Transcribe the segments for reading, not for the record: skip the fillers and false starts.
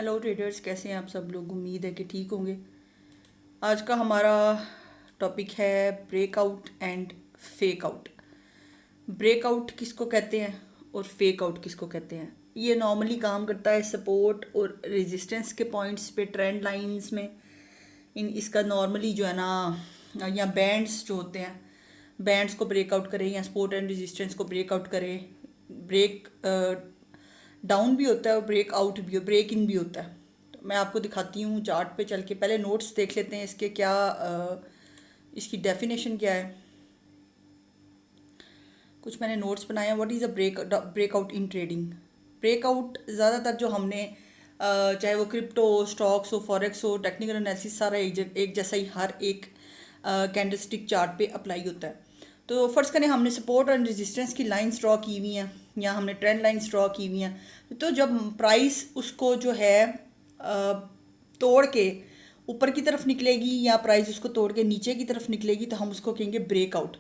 Hello traders, कैसे हैं आप सब लोग। उम्मीद है कि ठीक होंगे। आज का हमारा टॉपिक है breakout and fake out. Breakout किसको कहते हैं और फेक आउट किसको कहते हैं। ये नॉर्मली काम करता है सपोर्ट और रेजिस्टेंस के पॉइंट्स पे, ट्रेंड लाइंस में। इन इसका नॉर्मली जो है ना, या बैंड्स जो होते हैं, बैंड्स को ब्रेकआउट करें या सपोर्ट एंड रेजिस्टेंस को ब्रेकआउट करें। ब्रेक डाउन भी होता है और ब्रेक आउट भी, ब्रेक इन भी होता है। तो मैं आपको दिखाती हूँ चार्ट पे चल के। पहले नोट्स देख लेते हैं इसके, क्या इसकी डेफिनेशन क्या है। कुछ मैंने नोट्स बनाए हैं। What is a breakout in trading. Breakout ज़्यादातर जो हमने चाहे वो क्रिप्टो हो, स्टॉक्स हो, फॉरेक्स हो, टेक्निकल एनालिसिस, सारा एक जैसा ही हर एक कैंडलस्टिक चार्ट पे अप्लाई होता है। तो फर्स्ट करें, हमने सपोर्ट एंड रेजिस्टेंस की लाइन ड्रॉ की हुई हैं या हमने ट्रेंड लाइन्स ड्रॉ की हुई हैं। तो जब प्राइस उसको जो है तोड़ के ऊपर की तरफ निकलेगी या प्राइस उसको तोड़ के नीचे की तरफ निकलेगी तो हम उसको कहेंगे ब्रेकआउट।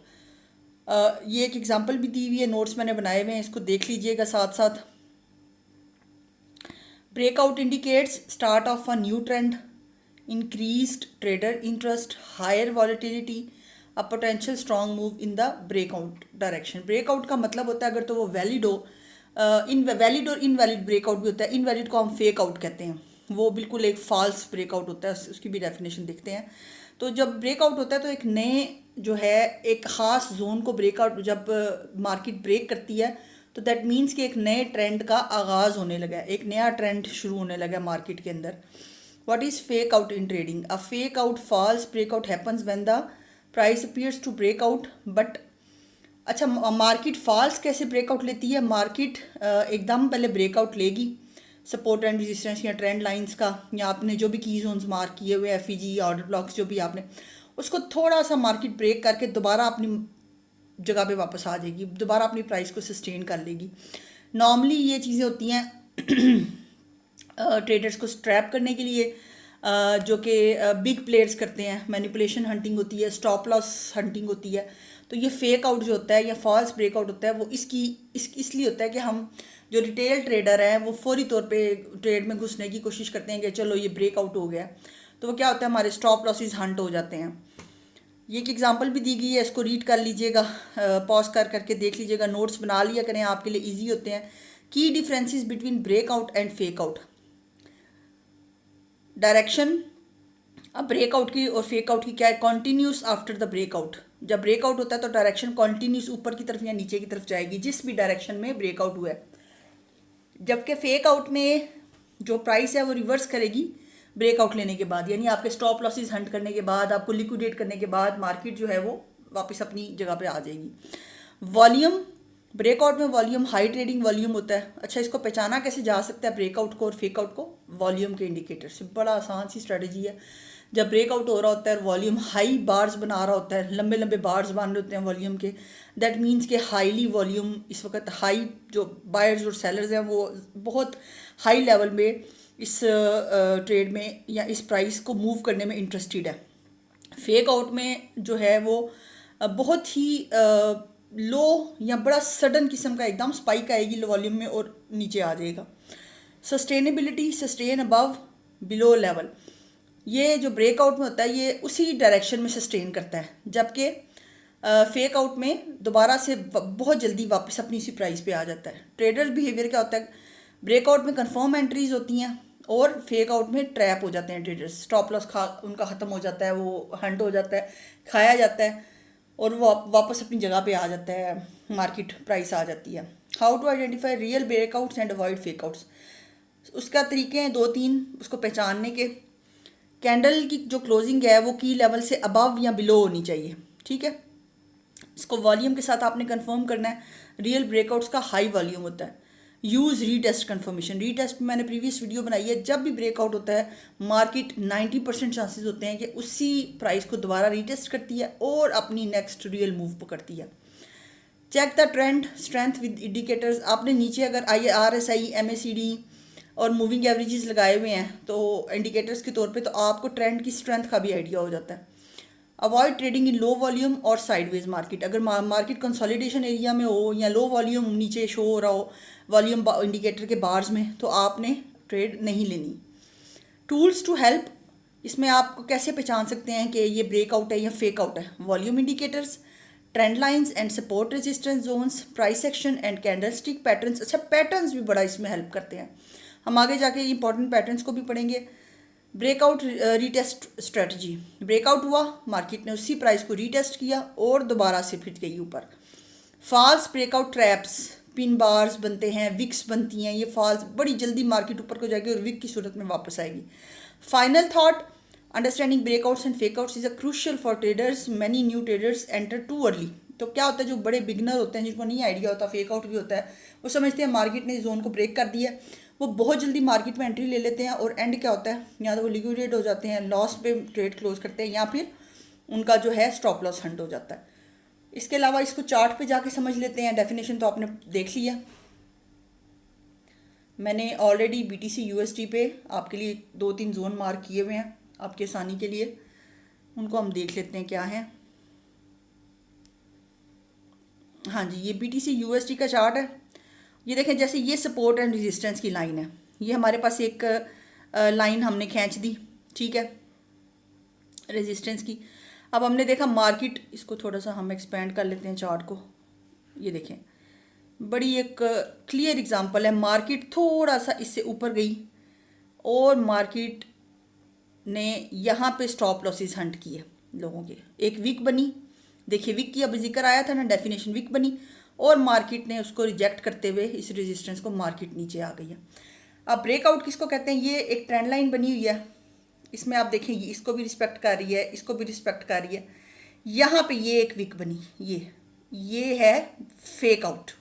ये एक एग्जांपल भी दी हुई है, नोट्स मैंने बनाए हुए हैं, इसको देख लीजिएगा साथ साथ। Breakout indicates start of a new trend, increased trader interest, higher volatility, a potential strong move in the breakout direction. Breakout का मतलब होता है अगर तो वो वैलिड हो, इन वैलिड और इनवैलिड ब्रेकआउट भी होता है। इनवैलिड को हम फेक आउट कहते हैं, वो बिल्कुल एक फॉल्स ब्रेकआउट होता है। उसकी भी डेफिनेशन देखते हैं। तो जब ब्रेकआउट होता है तो एक नए जो है एक ख़ास जोन को ब्रेकआउट, जब मार्केट ब्रेक करती है तो दैट मीन्स कि एक नए ट्रेंड का आगाज़ होने लगा है, एक नया ट्रेंड शुरू होने लगा है मार्केट के अंदर। What is fake out in trading. A fake out false breakout happens when the price appears to breakout but. अच्छा, मार्केट फॉल्स कैसे ब्रेकआउट लेती है। मार्केट एकदम पहले ब्रेकआउट लेगी सपोर्ट एंड रेजिस्टेंस या ट्रेंड लाइंस का, या आपने जो भी की जोन्स मार्क किए हुए एफईजी ऑर्डर ब्लॉक्स जो भी आपने, उसको थोड़ा सा मार्केट ब्रेक करके दोबारा अपनी जगह पे वापस आ जाएगी, दोबारा अपनी प्राइस को सस्टेन कर लेगी। नॉर्मली ये चीज़ें होती हैं ट्रेडर्स को स्ट्रैप करने के लिए, जो कि बिग प्लेयर्स करते हैं। मैनिपुलेशन हंटिंग होती है, स्टॉप लॉस हंटिंग होती है। तो ये फेक आउट जो होता है या फॉल्स ब्रेकआउट होता है वो इसलिए होता है कि हम जो रिटेल ट्रेडर हैं वो फौरी तौर पे ट्रेड में घुसने की कोशिश करते हैं कि चलो ये ब्रेकआउट हो गया। तो वो क्या होता है, हमारे स्टॉप लॉसेस हंट हो जाते हैं। ये एक एग्जांपल भी दी गई है, इसको रीड कर लीजिएगा, पॉज कर करके देख लीजिएगा, नोट्स बना लिया करें, आपके लिए इजी होते हैं। की differences between breakout and fake out. Direction अब ब्रेकआउट की और फेक आउट की क्या है। Continuous after the breakout. जब ब्रेकआउट होता है तो डायरेक्शन कॉन्टीन्यूस ऊपर की तरफ या नीचे की तरफ जाएगी जिस भी डायरेक्शन में ब्रेकआउट हुआ है। जबकि फेक आउट में जो प्राइस है वो रिवर्स करेगी ब्रेकआउट लेने के बाद, यानी आपके स्टॉप लॉसेस हंट करने के बाद, आपको लिक्विडेट करने के बाद मार्केट जो है वो वापस अपनी जगह पे आ जाएगी। वॉल्यूम, ब्रेकआउट में वॉल्यूम हाई ट्रेडिंग वॉल्यूम होता है। अच्छा, इसको पहचाना कैसे जा सकता है ब्रेकआउट को और फेक आउट को। वॉल्यूम के इंडिकेटर से, बड़ा आसान सी स्ट्रेटजी है। जब ब्रेकआउट हो रहा होता है, वॉल्यूम हाई बार्स बना रहा होता है, लंबे लंबे बार्स बन रहे होते हैं वॉल्यूम के, दैट मीन्स के हाईली वॉल्यूम इस वक्त हाई, जो बायर्स और सेलर्स हैं वो बहुत हाई लेवल में इस ट्रेड में या इस प्राइस को मूव करने में इंटरेस्टेड है। फेक आउट में जो है वो बहुत ही लो या बड़ा सडन किस्म का एकदम स्पाइक आएगी लो वॉल्यूम में और नीचे आ जाएगा। Sustainability, sustain above below level. ये जो ब्रेकआउट में होता है ये उसी डायरेक्शन में सस्टेन करता है, जबकि फेक आउट में दोबारा से बहुत जल्दी वापस अपनी इसी प्राइस पे आ जाता है। ट्रेडर्स बिहेवियर क्या होता है, ब्रेकआउट में कंफर्म एंट्रीज होती हैं और फेक आउट में ट्रैप हो जाते हैं ट्रेडर्स। स्टॉप लॉस उनका ख़त्म हो जाता है, वो हंट हो जाता है, खाया जाता है और वो वापस अपनी जगह पे आ जाता है, मार्केट प्राइस आ जाती है। How to identify real breakouts and avoid fake outs. उसका तरीके हैं दो तीन उसको पहचानने के। कैंडल की जो क्लोजिंग है वो की लेवल से अबव या बिलो होनी चाहिए, ठीक है। इसको वॉल्यूम के साथ आपने कंफर्म करना है। रियल ब्रेकआउट्स का हाई वॉल्यूम होता है। Use retest confirmation. रीटेस्ट मैंने प्रीवियस वीडियो बनाई है। जब भी ब्रेकआउट होता है मार्केट 90% चांसेस होते हैं कि उसी प्राइस को दोबारा रीटेस्ट करती है और अपनी नेक्स्ट रियल मूव पकड़ती है। Check the trend strength with indicators. आपने नीचे अगर RSI, MACD और मूविंग एवरेजेस लगाए हुए हैं तो इंडिकेटर्स के तौर पे, तो आपको ट्रेंड की स्ट्रेंथ का भी आइडिया हो जाता है। Avoid trading in low volume और साइडवेज मार्केट। अगर मार्केट कंसोलिडेशन एरिया में हो या लो वॉल्यूम नीचे शो हो रहा हो वॉल्यूम इंडिकेटर के बार्स में, तो आपने ट्रेड नहीं लेनी। टूल्स टू हेल्प, इसमें आप कैसे पहचान सकते हैं कि ये ब्रेकआउट है या फेक आउट है। Volume indicators, trend lines and support resistance zones, price action and candlestick patterns. अच्छा, पैटर्न्स भी बड़ा इसमें हेल्प करते हैं, हम आगे जाके इंपॉर्टेंट पैटर्न्स को भी पढ़ेंगे। ब्रेकआउट रीटेस्ट स्ट्रेटजी, ब्रेकआउट हुआ, मार्केट ने उसी प्राइस को रीटेस्ट किया और दोबारा से फिर गई ऊपर। False breakout traps, pin bars बनते हैं, विक्स बनती हैं, ये फॉल्स बड़ी जल्दी मार्केट ऊपर को जाएगी और विक की सूरत में वापस आएगी। Final thought, understanding breakouts and fakeouts is a crucial for traders, many new traders enter too early. तो क्या होता है, जो बड़े बिगनर होते हैं जिनको नहीं आइडिया होता फेकआउट भी होता है, वो समझते हैं मार्केट ने जोन को ब्रेक कर दिया, वो बहुत जल्दी मार्केट में एंट्री ले लेते हैं और एंड क्या होता है, या तो वो लिक्विडेट हो जाते हैं, लॉस पे ट्रेड क्लोज करते हैं, या फिर उनका जो है स्टॉप लॉस हंट हो जाता है। इसके अलावा इसको चार्ट पे जाके समझ लेते हैं। डेफिनेशन तो आपने देख लिया, मैंने ऑलरेडी BTC USD पे आपके लिए 2-3 जोन मार्क किए हुए हैं आपके आसानी के लिए, उनको हम देख लेते हैं क्या है। हाँ जी, ये BTC USD का चार्ट है। ये देखें, जैसे ये सपोर्ट एंड रेजिस्टेंस की लाइन है, ये हमारे पास एक लाइन हमने खींच दी, ठीक है, रेजिस्टेंस की। अब हमने देखा मार्केट, इसको थोड़ा सा हम एक्सपेंड कर लेते हैं चार्ट को। ये देखें, बड़ी एक क्लियर एग्जांपल है, मार्केट थोड़ा सा इससे ऊपर गई और मार्केट ने यहाँ पे स्टॉप लॉसेस हंट किए लोगों के, एक वीक बनी, देखिए वीक की अब जिक्र आया था ना, डेफिनेशन वीक बनी और मार्केट ने उसको रिजेक्ट करते हुए इस रेजिस्टेंस को मार्केट नीचे आ गई है। अब ब्रेकआउट किसको कहते हैं, ये एक ट्रेंड लाइन बनी हुई है, इसमें आप देखेंगे इसको भी रिस्पेक्ट कर रही है, इसको भी रिस्पेक्ट कर रही है, यहाँ पे ये एक वीक बनी, ये है फेक आउट।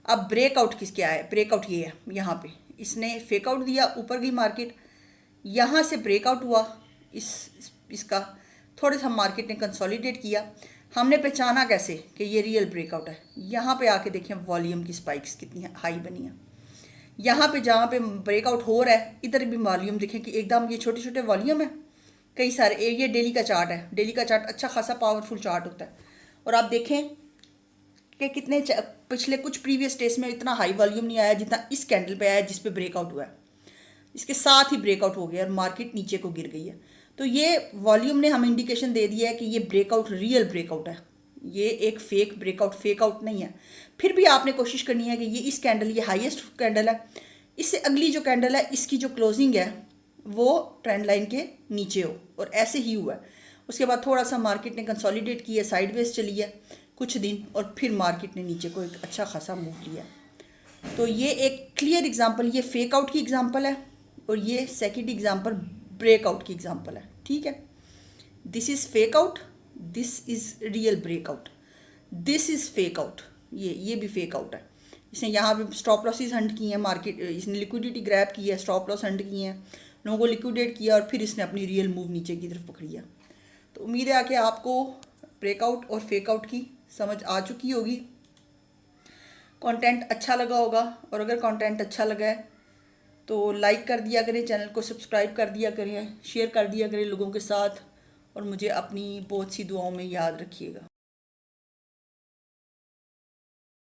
अब ब्रेकआउट किस क्या है, ब्रेकआउट ये है, यहाँ पे इसने फेक आउट दिया, ऊपर गई मार्केट, यहाँ से ब्रेकआउट हुआ, इसका थोड़ा सा मार्केट ने कंसोलिडेट किया, हमने पहचाना कैसे कि ये रियल ब्रेकआउट है। यहाँ पे आके देखें वॉल्यूम की स्पाइक्स कितनी हाई बनी है, यहाँ पे जहाँ पे ब्रेकआउट हो रहा है इधर भी वॉल्यूम देखें कि एकदम ये छोटे छोटे वॉल्यूम है, कई सारे। ये डेली का चार्ट है, डेली का चार्ट अच्छा खासा पावरफुल चार्ट होता है, और आप देखें कि कितने पिछले कुछ प्रीवियस डेज में इतना हाई वॉल्यूम नहीं आया जितना इस कैंडल पे आया जिस पे ब्रेकआउट हुआ है, इसके साथ ही ब्रेकआउट हो गया और मार्केट नीचे को गिर गई है। तो ये वॉल्यूम ने हमें इंडिकेशन दे दिया है कि ये ब्रेकआउट रियल ब्रेकआउट है, ये एक फेक ब्रेकआउट फेक आउट नहीं है। फिर भी आपने कोशिश करनी है कि ये इस कैंडल, ये हाईएस्ट कैंडल है, इससे अगली जो कैंडल है इसकी जो क्लोजिंग है वो ट्रेंड लाइन के नीचे हो, और ऐसे ही हुआ है। उसके बाद थोड़ा सा मार्केट ने कंसोलिडेट किया, साइडवेज चली है कुछ दिन, और फिर मार्केट ने नीचे को एक अच्छा खासा मूव लिया। तो ये एक क्लियर एग्जांपल, ये फेक आउट की एग्जांपल है, और ये सेकंड एग्जांपल ब्रेकआउट की एग्जांपल है, ठीक है। This is fake out, this is real breakout, this is fake out, ये भी फेक आउट है। इसने यहाँ पे स्टॉप लॉसेस हंट किए हैं, मार्केट इसने लिक्विडिटी ग्रैब की है, स्टॉप लॉस हंट किए हैं, लोगों को लिक्विडेट किया और फिर इसने अपनी रियल मूव नीचे की तरफ पकड़ी है। तो उम्मीद है कि आपको ब्रेकआउट और फेक आउट की समझ आ चुकी होगी, कंटेंट अच्छा लगा होगा, और अगर कंटेंट अच्छा लगा है तो लाइक कर दिया करें, चैनल को सब्सक्राइब कर दिया करें, शेयर कर दिया करें लोगों के साथ, और मुझे अपनी बहुत सी दुआओं में याद रखिएगा।